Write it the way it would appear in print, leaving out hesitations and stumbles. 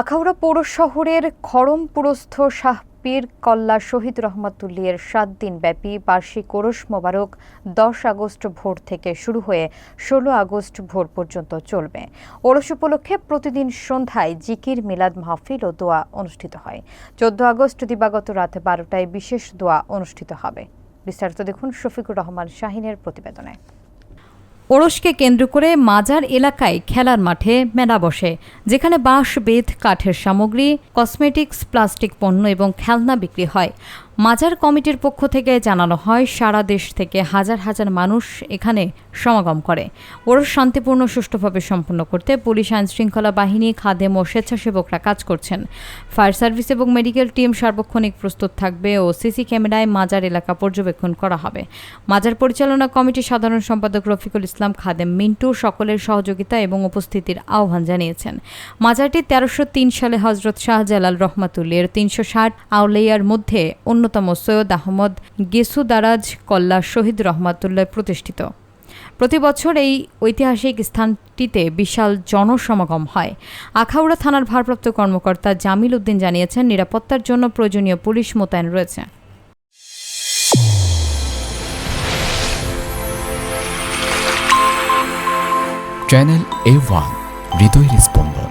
আখাউড়া পৌর শহরের খড়মপুরস্থ শাহ পীর কল্লা শহীদ রহমাতুল্লির ৭ দিনব্যাপী বার্ষিক ওরস মোবারক ১০ আগস্ট ভোর থেকে শুরু হয়ে ১৬ আগস্ট ভোর পর্যন্ত চলবে। ওরস উপলক্ষে প্রতিদিন সন্ধ্যায় জিকির, মিলাদ মাহফিল ও দোয়া অনুষ্ঠিত হয়। ১৪ আগস্ট দিবাগত রাত ১২টায় বিশেষ দোয়া অনুষ্ঠিত হবে। বিস্তারিত দেখুন শফিকুর রহমান শাহিনের প্রতিবেদনে। ওরসকে কেন্দ্র করে মাজার এলাকায় খেলার মাঠে মেলা বসে, যেখানে বাঁশ, বেত, কাঠের সামগ্রী, কসমেটিক্স, প্লাস্টিক পণ্য এবং খেলনা বিক্রি হয়। মাজার কমিটির পক্ষ থেকে জানানো হয়, সারা দেশ থেকে হাজার হাজার মানুষ এখানে সমাগম করে। ওরস শান্তিপূর্ণ সুষ্ঠুভাবে সম্পন্ন করতে পুলিশ, আইনশৃঙ্খলা বাহিনী, খাদেম ও স্বেচ্ছাসেবকরা কাজ করছেন। ফায়ার সার্ভিস এবং মেডিকেল টিম সার্বক্ষণিক প্রস্তুত থাকবে ও সিসি ক্যামেরায় মাজার এলাকা পর্যবেক্ষণ করা হবে। মাজার পরিচালনা কমিটির সাধারণ সম্পাদক রফিকুল ইসলাম, খাদেম মিন্টু সকলের সহযোগিতা এবং উপস্থিতির আহ্বান জানিয়েছেন। মাজারটি ১৩০৩ সালে হজরত শাহজালাল রহমাতুল্লির ৩৬০ আউলিয়ার মধ্যে অন্যতম সৈয়দ আহমদ গেসুদারাজ কল্লা শহীদ রহমাতুল্লাহ প্রতিষ্ঠিত। প্রতি বছর এই ঐতিহাসিক স্থানটিতে বিশাল জনসমাগম হয়। আখাউড়া থানার ভারপ্রাপ্ত কর্মকর্তা জামিল উদ্দিন জানিয়েছেন, নিরাপত্তার জন্য প্রয়োজনীয় পুলিশ মোতায়েন রয়েছে। চ্যানেল A1 হৃদয়ের স্পন্দন।